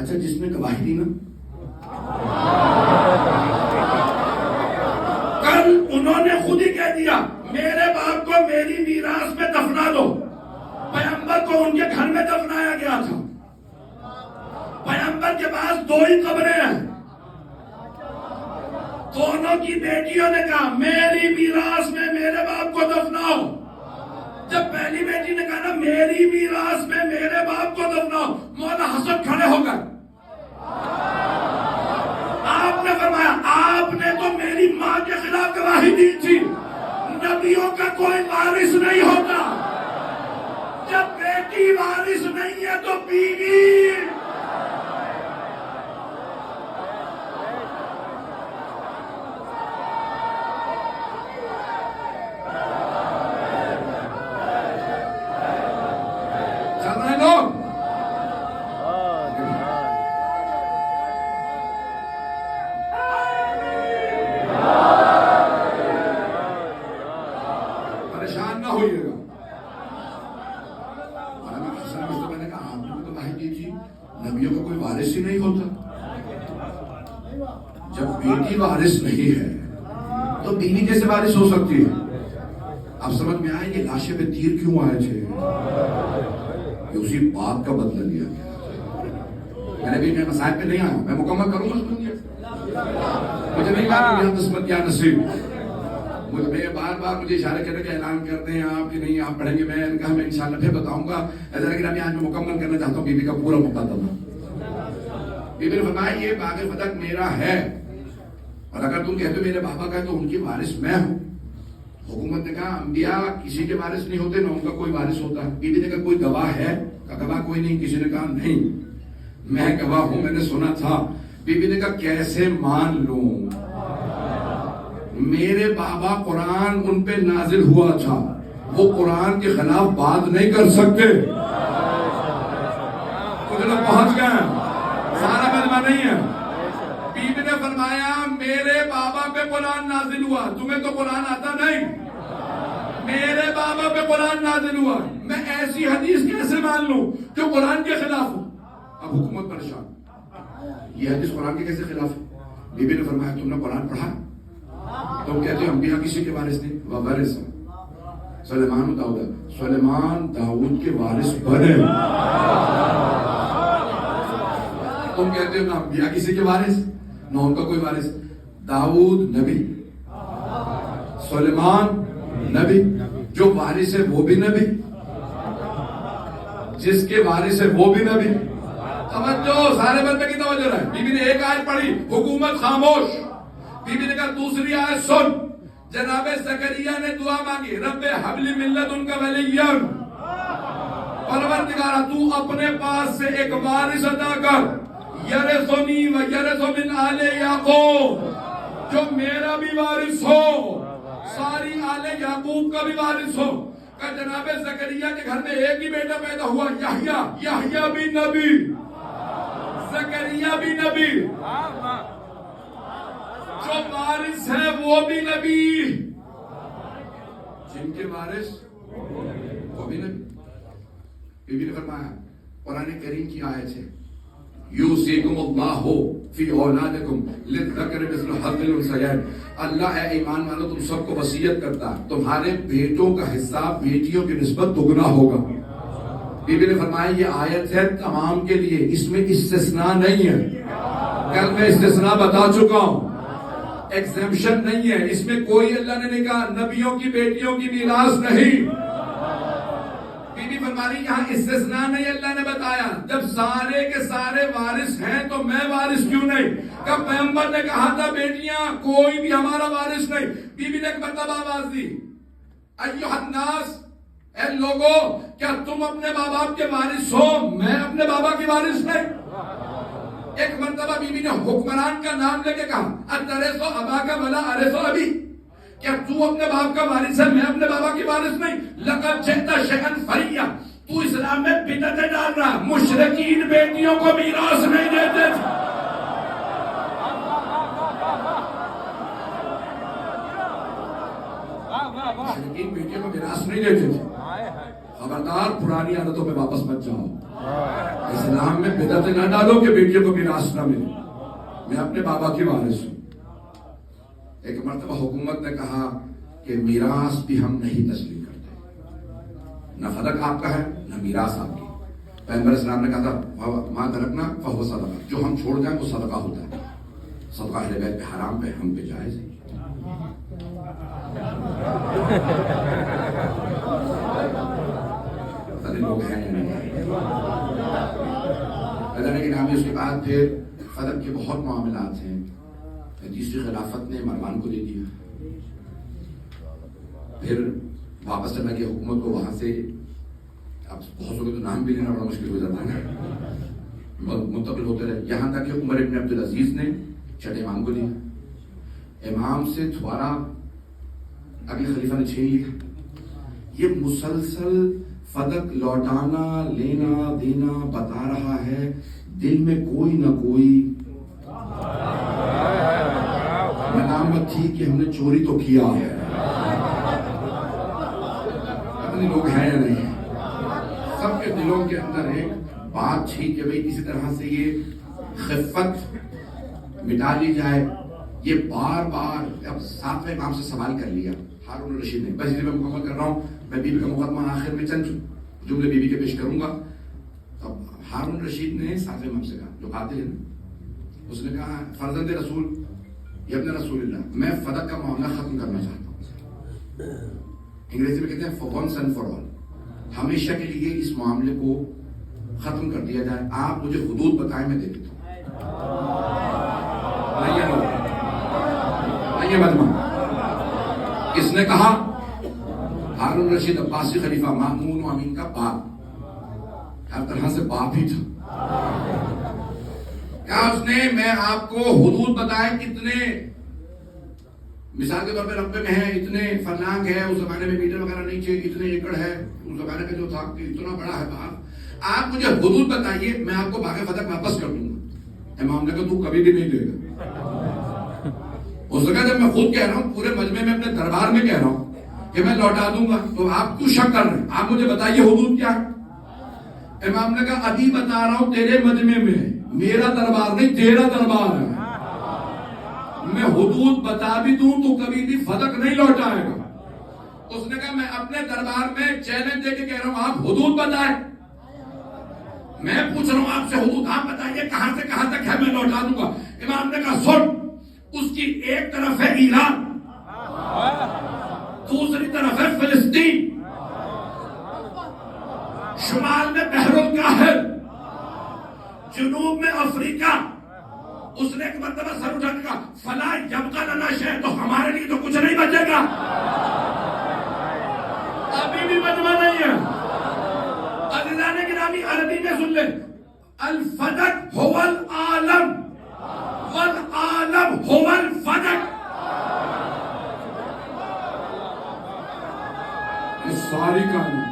اچھا جس نے گواہی دی نا کل انہوں نے خود ہی کہہ دیا میرے ان کے گھر میں دفنایا گیا تھا. پیغمبر کے پاس 2 ہی قبریں ہیں. دونوں کی بیٹیوں نے کہا میری میراث میں میرے باپ کو دفناؤ. جب پہلی بیٹی نے کہا نا میری میراث میں میرے باپ کو دفناؤ, مولا حسن کھڑے ہو گئے. آپ نے فرمایا آپ نے تو میری ماں کے خلاف گواہی دی تھی, نبیوں کا کوئی وارث نہیں ہوتا. جب بیٹی وارث نہیں ہے تو بیوی. چل رہے لوگ, پریشان نہ ہوئیے گا. میں نے کہا آپ نے تو گواہی دی تھی نبیوں کا کوئی وارث ہی نہیں ہوتا. جب بیٹی وارث نہیں ہے تو بیوی کیسے وارث ہو سکتی ہے؟ اب سمجھ میں آئے کہ لاشے پہ تیر کیوں آئے تھے. یہ اسی بات کا بدلہ لیا گیا. میں نے بھی میں مسائل پہ نہیں آیا, میں مکمل کروں گا. مجھے نہیں معلوم یا قسمت یا نصیب. میں بار بار مجھے اشارے کرنے کا اعلان کرتے ہیں آپ کہ نہیں آپ پڑھیں گے. میں نے کہا میں انشاءاللہ پھر بتاؤں گا. لیکن ابھی آج میں مکمل کرنا چاہتا ہوں بی بی کا پورا مقدمہ. بی بی نے فرمایا یہ باغ فتح میرا ہے, اور اگر تم کہتے ہو میرے بابا کا ہے تو ان کی وارث میں ہوں. حکومت نے کہا انبیاء کسی کے وارث نہیں ہوتے, نہ ان کا کوئی وارث ہوتا. بی بی نے کہا کوئی گواہ ہے؟ کہا گواہ کوئی نہیں. کسی نے کہا نہیں میں گواہ ہوں, میں نے سنا تھا. بی بی نے کہا کیسے مان لوں, میرے بابا قرآن ان پہ نازل ہوا تھا, وہ قرآن کے خلاف بات نہیں کر سکتے. کچھ لوگ پہنچ گئے ہیں, سارا مجمع نہیں ہے. بی بی نے فرمایا میرے بابا پہ قرآن نازل ہوا, تمہیں تو قرآن آتا نہیں. میرے بابا پہ قرآن نازل ہوا, میں ایسی حدیث کیسے مان لوں جو قرآن کے خلاف ہو. اب حکومت پریشان, یہ حدیث قرآن کے کیسے خلاف ہے؟ بی بی نے فرمایا تم نے قرآن پڑھا؟ تم کہتے ہو انبیاء کسی کے وارث نہیں. وارث سلیمان داؤد, سلیمان داؤد کے وارث بنے. تم کہتے ہو نا انبیاء کسی کے وارث, نہ ان کا کوئی وارث. داؤد نبی, سلیمان نبی, جو وارث ہے وہ بھی نبی, جس کے وارث ہے وہ بھی نبی. توجہ, سارے بندے کی توجہ رہے. بی بی نے ایک آیت پڑھی, حکومت خاموش. بی بی نے کہا دوسری آیت سن. جناب زکریا نے دعا مانگی رب ہب لی من لدنک ولیا, پروردگارا تو اپنے پاس سے ایک وارث عطا کر, یرثنی و یرث من آل یعقوب, جو میرا بھی وارث ہو, ساری آل یعقوب کا بھی وارث ہو. کہ جناب زکریا کے گھر میں ایک ہی بیٹا پیدا ہوا یحییٰ, یحییٰ بھی نبی, زکریا بھی نبی, جو وارث ہے وہ بھی نبی, جن کے وارث وہ بھی نبی. بی بی نے فرمایا قرآن کریم کی آیت ہے یوصیکم اللہ فی اولادکم للذکر مثل حظ الانثیین. اللہ اے ایمان والو تم سب کو وصیت کرتا ہے تمہارے بیٹوں کا حصہ بیٹیوں کی نسبت دگنا ہوگا. بی بی نے فرمایا یہ آیت ہے تمام کے لیے, اس میں استثناء نہیں ہے. کل میں استثناء بتا چکا ہوں, ایگزیمپشن نہیں ہے. اس میں کوئی اللہ نے نہیں کہا نبیوں کی بیٹیوں کی میراث نہیں. بی بی فرمانی یہاں استثناء نہیں اللہ نے بتایا. جب سارے کے سارے وارث ہیں تو میں وارث کیوں نہیں؟ کہ پیغمبر نے کہا تھا بیٹیاں کوئی بھی ہمارا وارث نہیں. بی بی نے ایک مرتبہ آواز دی, ایھا الناس, اے لوگو کیا تم اپنے ماں باپ کے وارث ہو, میں اپنے بابا کی وارث نہیں. ایک مرتبہ بی بی نے حکمران کا نام لے کے کہا اترث اباک ولا ارث ابی, کیا تو اپنے باپ کا وارث ہے, میں اپنے بابا کی وارث نہیں. لقد جئت شیئا فریا, تو اسلام میں بدعتیں ڈال رہا. مشرکین بیٹیوں کو میراث نہیں دیتے تھے. مشرکین بیٹیوں کو میراث نہیں دیتے تھے. خبردار پرانی عادتوں پہ واپس مت جاؤ. اسلام میں بدعتیں نہ ڈالو کہ بیٹیوں کو میراث نہ ملے. میں اپنے بابا کی وارث ہوں. ایک مرتبہ حکومت نے کہا کہ میراث بھی ہم نہیں تسلیم کرتے, نہ فلک آپ کا ہے نہ میراث آپ کی. پیغمبر اسلام نے کہا تھا ماں ترکنا فہو صدقہ، جو ہم چھوڑ جائیں وہ صدقہ ہوتا ہے. صدقہ اہل بیت پہ حرام پہ ہم پہ جائز ہے. لوگ ہیں یا نہیں. لیکن ہمیں اس کے بعد پھر فدق کے بہت معاملات ہیں. تیسری خلافت نے مروان کو دے دیا. پھر واپس چلنا کی حکومت کو وہاں سے، اب بہت سو کے تو نام بھی لینا بڑا مشکل ہو جاتا ہے، منتقل ہوتے رہے، یہاں تک کہ عمر ابن عبدالعزیز نے چھٹے امام کو لیا. امام سے دوبارہ اگلے خلیفہ نے چھین لیا. یہ مسلسل فدق لوٹانا لینا دینا بتا رہا ہے دل میں کوئی نہ کوئی ملامت تھی کہ ہم نے چوری تو کیا ہے. اپنے لوگ ہیں یا نہیں، سب کے دلوں کے اندر ایک بات تھی کہ بھئی کسی طرح سے یہ خفت مٹا لی جائے. یہ بار بار اب ساتویں امام سے سوال کر لیا ہارون الرشید نے. بس میں مکمل کر رہا ہوں، میں بی بی کا مقدمہ آخر میں چند جملے بی بی کے پیش کروں گا. اب ہارون الرشید نے ساتویں امام سے کہا، جو قاتل ہے نا، اس نے کہا فرزند رسول یا ابن رسول اللہ، میں فدق کا معاملہ ختم کرنا چاہتا ہوں. انگریزی میں کہتے ہیں for once and for all، ہمیشہ کے لیے اس معاملے کو ختم کر دیا جائے. آپ مجھے حدود بتائیں، میں دے دیتا ہوں. اس نے کہا ہارون رشید عباسی خلیفہ مامون و امین کا باپ، ہر طرح سے باپ ہی تھا. کیا اس نے میں آپ کو حدود بتائے کتنے، مثال کے طور پہ رقبے میں ہے اتنے فرلانگ ہے، اس زمانے میں میٹر وغیرہ نہیں تھے، اتنے ایکڑ ہے اس زمانے کا جو تھا کہ اتنا بڑا ہے باغ، آپ مجھے حدود بتائیے میں آپ کو باغ فتح واپس کر دوں گا. امام نے کہا تو کبھی بھی نہیں دے گا. اس نے کہا جب میں خود کہہ رہا ہوں، پورے مجمع میں اپنے دربار میں کہہ رہا ہوں کہ میں لوٹا دوں گا، تو آپ کیوں شک کر رہے ہیں؟ آپ مجھے بتائیے حدود کیا ہے. امام نے کہا ابھی بتا رہا ہوں تیرے مجمع میں، میرا دربار نہیں تیرا دربار ہے. میں حدود بتا بھی دوں تو کبھی بھی فدق نہیں لوٹائے گا. اس نے کہا میں اپنے دربار میں چیلنج دے کے کہہ رہا ہوں آپ حدود بتائیں. میں پوچھ رہا ہوں آپ سے حدود، آپ بتائیے کہاں سے کہاں تک ہے، میں لوٹا دوں گا. امام نے کہا سن، اس کی ایک طرف ہے ایران، دوسری طرف ہے فلسطین، شمال میں بحر الکاہل، جنوب میں افریقہ. اس نے ایک مرتبہ سر اٹھا کے کہا فلا یبقى لنا شیء، تو ہمارے لیے تو کچھ نہیں بچے گا. ابھی بھی مجمع نہیں ہے. عزیزان گرامی عربی میں سن لیں، الفدق هو العالم والعالم هو الفدق. یہ ساری کہانی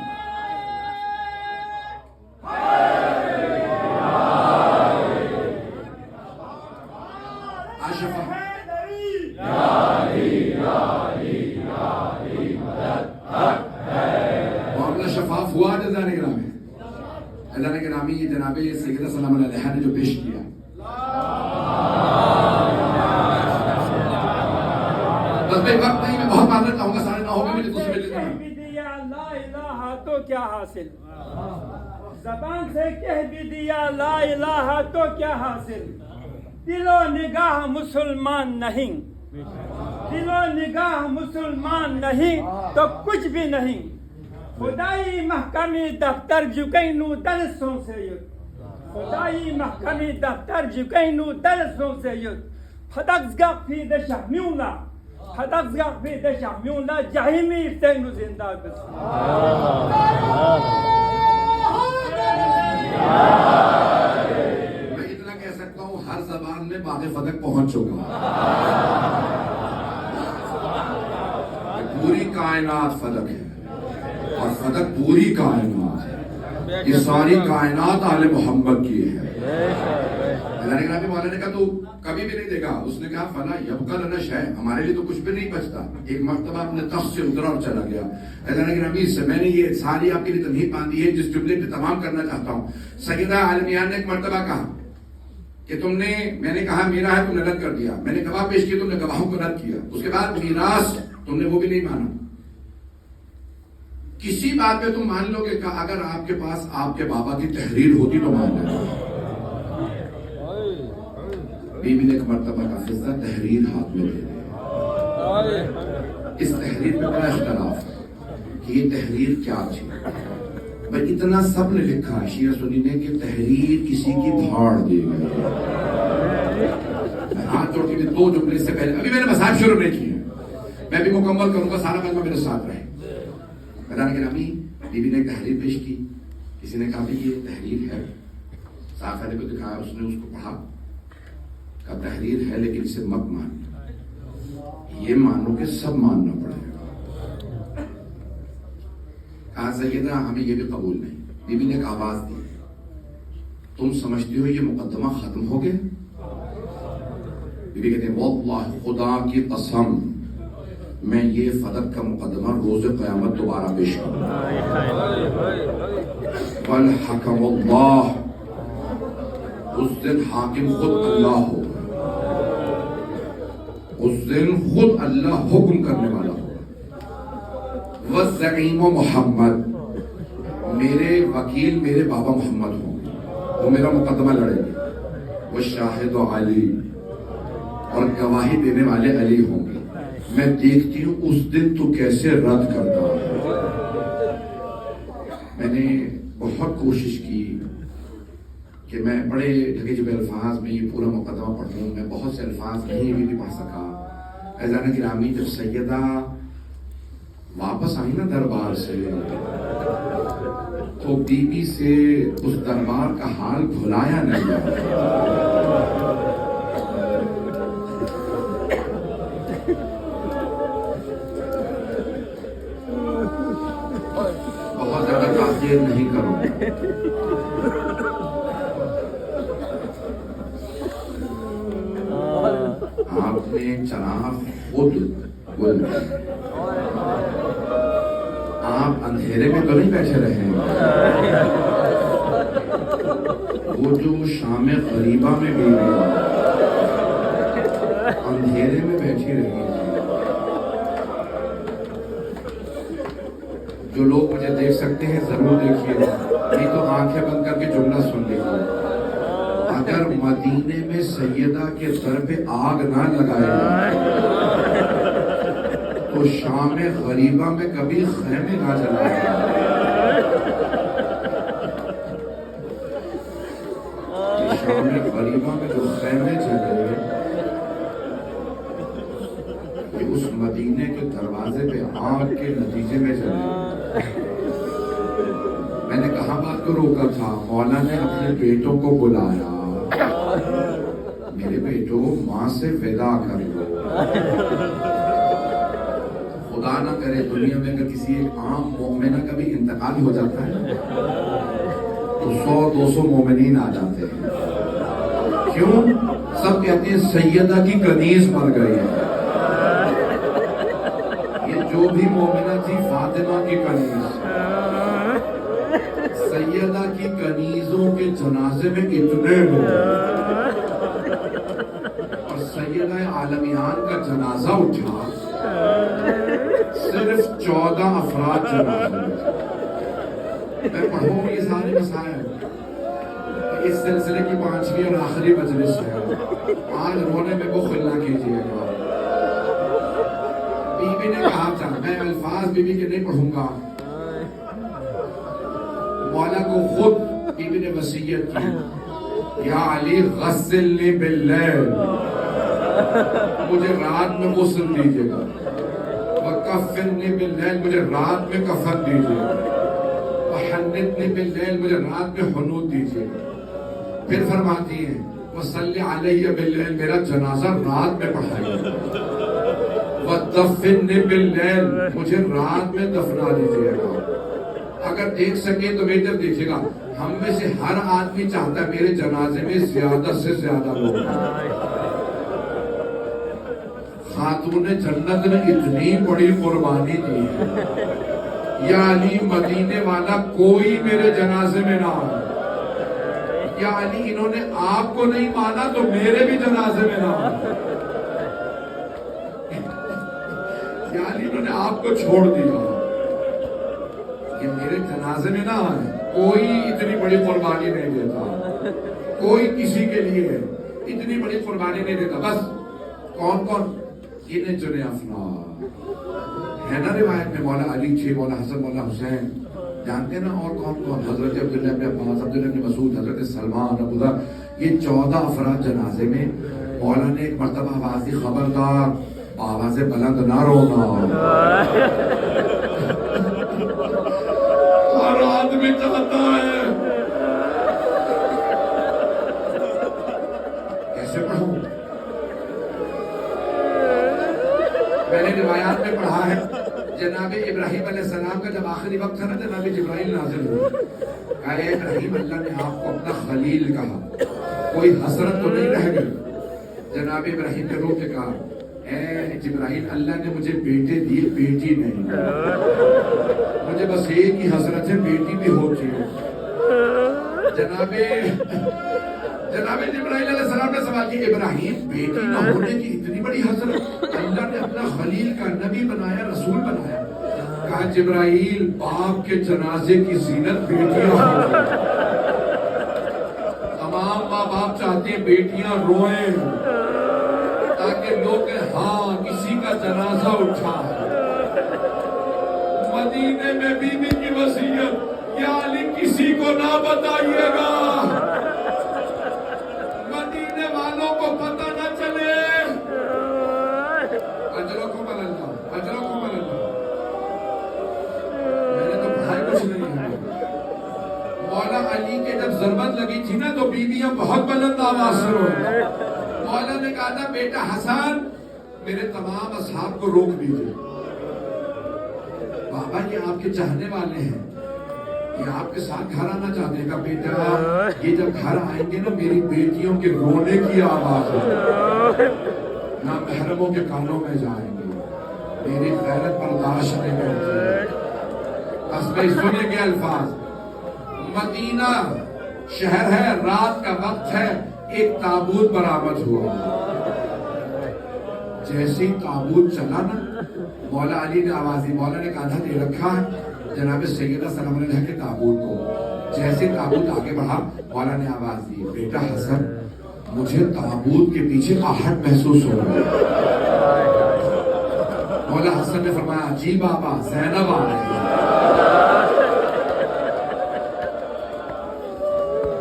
معاملہ شفاف ہوا. جزانے گرامی، جزانے گرامی، یہ جناب سیدہ سلام علیہ نے جو پیش کیا، بس بے وقت نہیں، میں بہت معذرت چاہوں گا، 9:30 ہو گئے، مجھے دوسرے ملنے دیا لا الہ تو کیا حاصل، زبان سے کہہ بھی دیا لا الہ تو کیا حاصل. دل و نگاہ مسلمان نہیں، دل و نگاہ مسلمان نہیں تو کچھ بھی نہیں. خدائی محکمی دفتر جکینو درسوں سے یود، خدائی محکمی دفتر جکینو درسوں سے یود. فدقزگاہ فی دشہمیولا، فدقزگاہ فی دشہمیولا جہیمی افتینو زندہ بس. میں اتنا کہہ سکتا ہوں ہر زبان میں باغ فدق پہنچ چکا. پوری کائنات فدق ہے اور فدق پوری کائنات ہے. یہ ساری کائنات آل محمد کی ہے. اللہ نے مولا نے کہا تو کبھی بھی نہیں دے گا. اس نے کہا فلا یبقى لنا شیء، ہمارے لیے تو کچھ بھی نہیں بچتا. ایک مرتبہ اپنے تخت سے اترا اور چلا گیا. اللہ نے نبی سے میں نے یہ ساری آپ کے لیے تمہید باندھی ہے جس جملے پہ تمام کرنا چاہتا ہوں. سیدہ عالمیان نے ایک مرتبہ کہا کہ تم نے، میں نے کہا میرا ہے، تم نے رد کر دیا. میں نے گواہ پیش کیا، تم نے گواہوں کو رد کیا. اس کے بعد میراث تم نے وہ بھی نہیں مانا. کسی بات پہ تم مان لو کہ اگر آپ کے پاس آپ کے بابا کی تحریر ہوتی تو مان لیتے. بیوی نے ایک مرتبہ کا فضا تحریر ہاتھ میں دے دی. اس تحریر پہ بڑا اختلاف ہے کہ یہ تحریر کیا تھی. بھائی اتنا سب نے لکھا شیعہ سنی نے کہ تحریر کسی کی دھاڑ دی گئی. ہاتھ جوڑ کے 2 جملے سے پہلے ابھی میں نے مصاحب شروع نہیں کیے, میں بھی مکمل کروں گا, سارا مجمع میرے ساتھ رہے. میدان گرامی بیوی نے ایک تحریر پیش کی. کسی نے کہا کہ یہ تحریر ہے, صاحب کو دکھایا, اس نے اس کو پڑھا, کہا تحریر ہے لیکن اسے مت مان, یہ مانو کہ سب ماننا پڑے گا. کہا سیدہ ہمیں یہ بھی قبول نہیں. بیوی نے ایک آواز دی, تم سمجھتے ہو یہ مقدمہ ختم ہو گیا؟ بیوی کہتے ہیں واللہ خدا کی قسم میں یہ فدق کا مقدمہ روز قیامت دوبارہ پیش کروں. والحکم اللہ, اس دن حاکم خود اللہ ہوگا, اس دن خود اللہ حکم کرنے والا ہوگا. والزعیم محمد, میرے وکیل میرے بابا محمد ہوں گے, وہ میرا مقدمہ لڑیں گے. والشاہد علی, اور گواہی دینے والے علی ہوں گے. میں دیکھتی ہوں اس دن تو کیسے رد کرتا ہے. میں نے بہت کوشش کی کہ میں بڑے ڈھگے چپے الفاظ میں یہ پورا مقدمہ پڑھوں. میں بہت سے الفاظ نہیں بھی پڑھ سکا. فیضان گرامی جب سیدہ واپس آئی نا دربار سے, تو بی بی سے اس دربار کا حال بھلایا نہیں جاتا. بہت زیادہ تاخیر نہیں کروں. آپ نے چراغ خود گل, آپ اندھیرے میں تو نہیں بیٹھے رہے. وہ جو شام غریبہ میں بھی اندھیرے میں بیٹھی رہی. جو لوگ مجھے دیکھ سکتے ہیں ضرور دیکھیے, نہیں تو آنکھیں بند کر کے جملہ سن لیجیے. اگر مدینے میں سیدہ کے در پہ آگ نہ لگائے تو شام غریبہ میں کبھی خیمے نہ جلائے. شام غریبہ میں جو خیمے جلے یہ اس مدینے کے دروازے پہ آگ کے نتیجے میں جلے. میں نے کہاں بات کو روکا تھا؟ مولا نے اپنے بیٹوں کو بلایا, میرے بیٹوں ماں سے ودا کر دو. خدا نہ کرے دنیا میں اگر کسی ایک عام مومنہ کا بھی انتقال ہو جاتا ہے تو 100-200 مومنین آ جاتے ہیں. کیوں؟ سب کہتے ہیں سیدہ کی کنیز مر گئی ہے. یہ جو بھی مومنہ تھی فاطمہ کی کنیز, سیدہ کی کنیزوں کے جنازے میں اتنے لوگ, اور سیدہ عالمیان کا جنازہ اٹھا صرف 14 افراد جنازے میں. میں پڑھوں گی یہ سارے مسائل. اس سلسلے کی 5ویں اور آخری مجلس ہے, آج رونے میں بخل نہ کیجیے گا. بی بی نے کہا تھا, میں الفاظ بی بی کے نہیں پڑھوں گا, مولا کو خود بی بی نے وصیت کی, یا علی غسلنی باللیل, مجھے رات میں غسل دیجیے گا. وکفنی باللیل, مجھے رات میں کفن دیجیے گا. وحنتنی باللیل, مجھے رات میں حنوط دیجیے گا. پھر فرماتی ہیں وصلی علیہ باللیل, میرا جنازہ رات میں پڑھائیے. وَدَفِّنِّ بِاللَّيْلِ, مجھے رات میں دفنا دیجیے گا. اگر دیکھ سکے تو میری طرف دیکھیے گا. ہم میں سے ہر آدمی چاہتا ہے میرے جنازے میں زیادہ سے زیادہ لوگ. خاتون جنت نے اتنی بڑی قربانی دی ہے, یا علی مدینے والا کوئی میرے جنازے میں نہ آئے. یا علی انہوں نے آپ کو نہیں مانا تو میرے بھی جنازے میں نہ آئے. یا علی انہوں نے آپ کو چھوڑ دیا. کہ میرے جنازے میں نہ آئے. کوئی اتنی بڑی قربانی نہیں دیتا, کوئی کسی کے لیے اتنی بڑی قربانی نہیں دیتا. بس کون کون انہیں چنے افراد ہے نا روایت میں, مولا علی تھے, مولا حسن, مولا حسین, جانتے نا, اور کون کون, حضرت عبداللہ ابن عباس, عبداللہ ابن مسعود, حضرت سلمان, ابو ذر, یہ 14 افراد جنازے میں. مولا نے ایک مرتبہ آواز دی, خبردار آواز بلند نہ رونا. ہر آدمی چاہتا ہے کیسے پڑھوں. میں نے روایات میں پڑھا ہے جناب ابراہیم علیہ السلام کا جب آخری وقت تھا نا, جناب جبرائیل نازل ہوئے, کہا اے ابراہیم اللہ نے آپ کو اپنا خلیل کہا, کوئی حسرت تو نہیں رہ گئی. جناب ابراہیم نے رو کے کہا اے جبرائیل اللہ نے مجھے بیٹے دیے, بیٹی نہیں, مجھے بس ایک ہی حسرت ہے, بیٹی بھی ہوتی ہے. جناب جبرائیل علیہ السلام نے سوال کیا ابراہیم بیٹی نہ ہونے کی اتنی بڑی حسرت, اللہ نے اپنا خلیل کا نبی بنایا, رسول بنایا. کہا جبرائیل باپ کے جنازے کی زینت بیٹیاں ہوں. تمام ماں باپ چاہتے ہیں بیٹیاں روئیں تاکہ لوگ کہیں ہاں کسی کا جنازہ اٹھا ہے. مدینے میں بی بی کی وصیت, یا علی کسی کو نہ بتائیے گا, مدینے والوں کو پتہ نہ چلے. اجرکم اللہ, اجرکم اللہ. میں نے تو پڑھائی کچھ نہیں ہے. مولا علی کے جب ضربت لگی تھی نا تو بیویاں بہت بلند آواز سے روئیں. مولا نے کہا تھا بیٹا حسن میرے تمام اصحاب کو روک دیجئے, بابا یہ آپ کے چاہنے والے ہیں, یہ آپ کے ساتھ گھر آنا چاہتے ہیں. کہا بیٹا یہ جب گھر آئیں گے نا میری بیٹیوں کے رونے کی آواز ہے, نہ محرموں کے کانوں میں جائیں گے, میری غیرت برداشت نہیں کرتی. بس میں سنیں گے الفاظ. مدینہ شہر ہے, رات کا وقت ہے, ایک تابوت برآمد ہوا. جیسے ہی تابوت چلا نا مولا علی نے آواز دی, مولا نے کاندھا دے رکھا ہے جناب سیدہ سلام علیہ کے تابوت کو. جیسے تابوت آگے بڑھا مولا نے آواز دی بیٹا حسن مجھے تابوت کے پیچھے آہٹ محسوس ہو رہا ہے. مولا حسن نے فرمایا جی بابا زینب آ رہی ہے,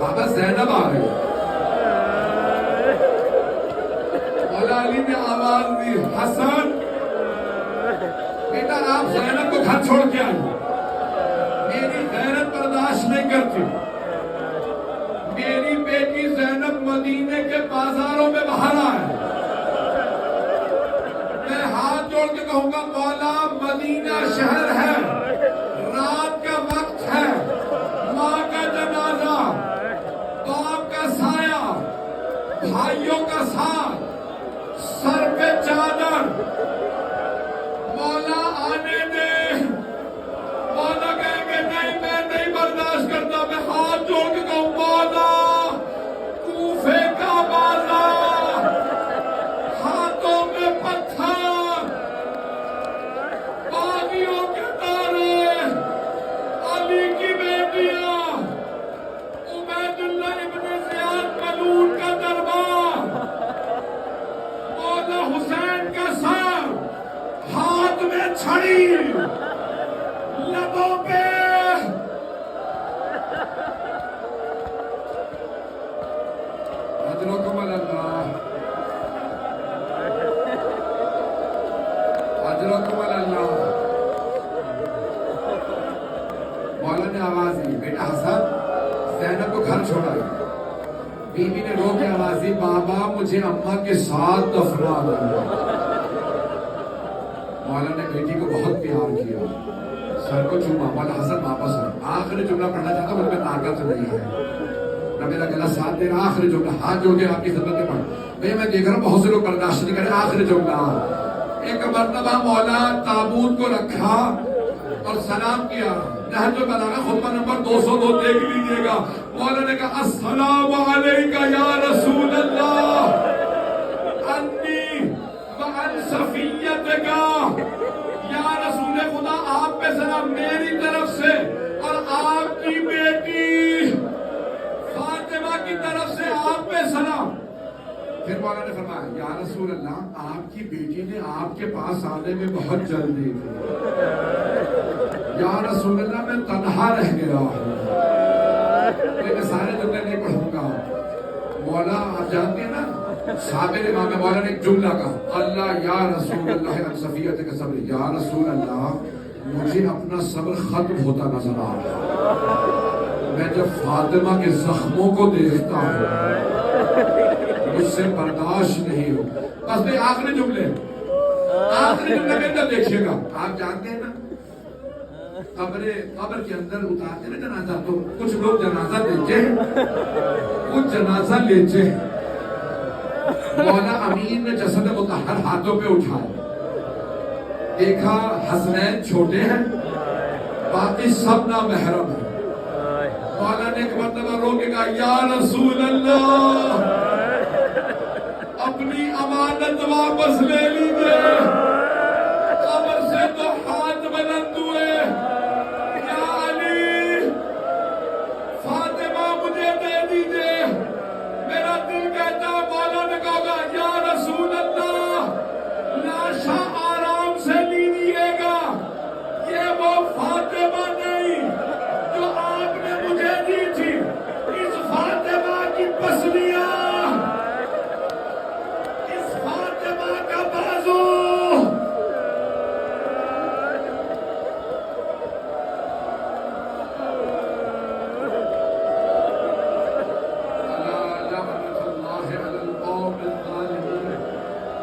بابا زینب آ رہی ہے. مولا علی نے آواز دی حسن بیٹا آپ زینب کو گھر چھوڑ کے آئیے, میری غیرت برداشت نہیں کرتی. میری بیٹی زینب مدینے کے بازاروں میں باہر آئے. میں ہاتھ جوڑ کے کہوں گا مولا مدینہ شہر ہے, رات کا وقت ہے, ماں کا جنازہ, باپ کا سایہ, بھائیوں کا ساتھ, سر پہ چادر, مولا آنے دے. مولا کہیں گے نہیں میں نہیں برداشت کرتا. میں ہاتھ جوڑ کے کہوں مولا کوفے کا بازار, ہاتھوں میں پتھر, باغیوں کے تارے, علی کی بیٹیاں, عبید اللہ ابن زیاد ملعون کا دربار, مولا حسین کا سر, ہاتھ میں چھڑی, لبوں پہ اجرکم اللہ, اجرکم اللہ. مولا نے آواز دی بیٹا حسن زینب کو گھر چھوڑا. بیوی نے رو کے آواز دی بابا مجھے اماں کے ساتھ دفنا دو. مولا نے بیٹی کو بہت پیار کیا, سر کو چوما. مولا حسن واپس آئے. آخری جملہ پڑھنا چاہتا ہوں, مجھ میں طاقت نہیں ہے نہ میرا گلا ساتھ دے رہا. آخری جملہ ہاتھ جوڑ کے آپ کی خدمت میں پڑھ. بھئی میں دیکھ رہا ہوں بہت سے لوگ برداشت نہیں کرے. آخری جملہ, ایک مرتبہ مولا تابوت کو رکھا اور سلام کیا. نہج البلاغہ خطبہ نمبر 202 دیکھ لیجئے گا. مولا نے کہا السلام علیکہ یا رسول اللہ انی وعن صفیتکا, یا رسول خدا آپ پہ سلام, میری طرف سے نے فرمایا یا رسول اللہ آپ کی بیٹی نے آپ کے پاس آنے میں بہت جلدی تھی، یا رسول اللہ میں تنہا رہ گیا ہوں، میں سارے جملے نہیں پڑھوں گا۔ مولا آپ جانتے ہیں نا، صابر امام مولا نے ایک جملہ کہا، اللہ یا رسول اللہ عن صفیت کا صبر، یا رسول اللہ مجھے اپنا صبر ختم ہوتا نظر آ رہا، میں جب فاطمہ کے زخموں کو دیکھتا ہوں مجھ سے برداشت نہیں ہو۔ بس میں آخری جملے کے اندر دیکھیے گا، آپ جانتے ہیں نا قبر کے اندر اتارتے نا جنازہ، تو کچھ لوگ جنازہ لیتے ہیں، کچھ جنازہ لیتے ہیں۔ مولا امین نے جسد مطہر ہاتھوں پہ اٹھایا، دیکھا حسنین چھوٹے ہیں، باقی سب نامحرم ہیں۔ مولا نے ایک مرتبہ رو کے کہا یا رسول اللہ اپنی امانت واپس لے لیجیے۔